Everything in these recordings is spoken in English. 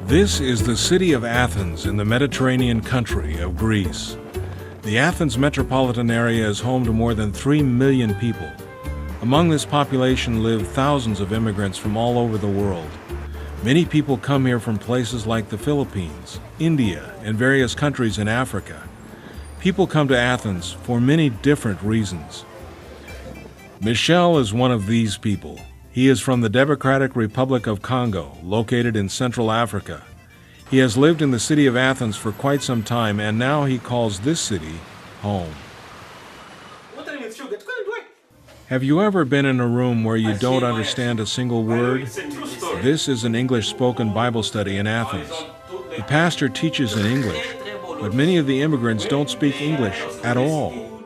This is the city of Athens in the Mediterranean country of Greece. The Athens metropolitan area is home to more than 3 million people. Among this population live thousands of immigrants from all over the world. Many people come here from places like the Philippines, India, and various countries in Africa. People come to Athens for many different reasons. Michel is one of these people. He is from the Democratic Republic of Congo, located in Central Africa. He has lived in the city of Athens for quite some time, and now he calls this city home. Have you ever been in a room where you don't understand a single word? This is an English-spoken Bible study in Athens. The pastor teaches in English, but many of the immigrants don't speak English at all.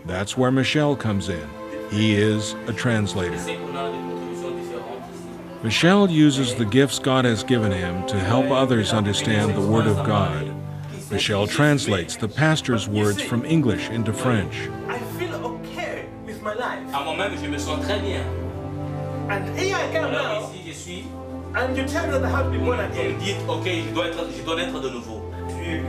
That's where Michel comes in. He is a translator. Michel uses the gifts God has given him to help others understand the Word of God. Michel translates the pastor's words from English into French. I feel okay with my life. And here I come now, and you tell me that I have to be born again.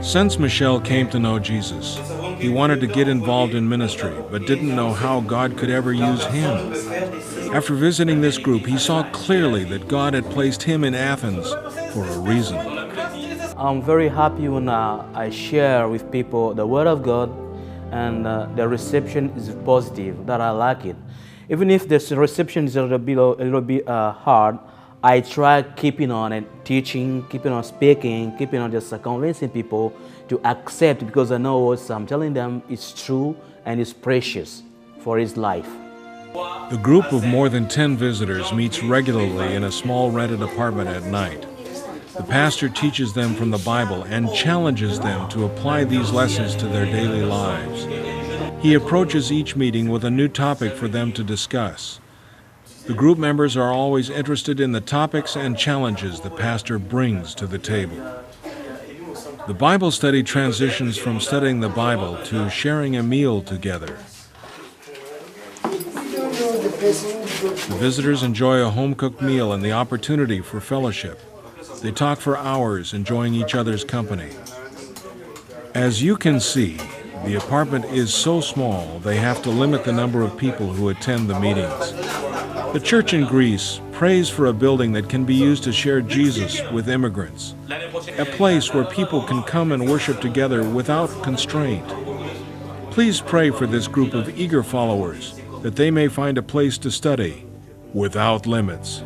Since Michel came to know Jesus, he wanted to get involved in ministry, but didn't know how God could ever use him. After visiting this group, he saw clearly that God had placed him in Athens for a reason. I'm very happy when I share with people the Word of God, and the reception is positive, that I like it. Even if the reception is a little bit hard, I try keeping on and teaching, keeping on speaking, keeping on just convincing people to accept, because I know what I'm telling them is true and is precious for his life. The group of more than 10 visitors meets regularly in a small rented apartment at night. The pastor teaches them from the Bible and challenges them to apply these lessons to their daily lives. He approaches each meeting with a new topic for them to discuss. The group members are always interested in the topics and challenges the pastor brings to the table. The Bible study transitions from studying the Bible to sharing a meal together. The visitors enjoy a home-cooked meal and the opportunity for fellowship. They talk for hours, enjoying each other's company. As you can see, the apartment is so small they have to limit the number of people who attend the meetings. The church in Greece prays for a building that can be used to share Jesus with immigrants, a place where people can come and worship together without constraint. Please pray for this group of eager followers that they may find a place to study without limits.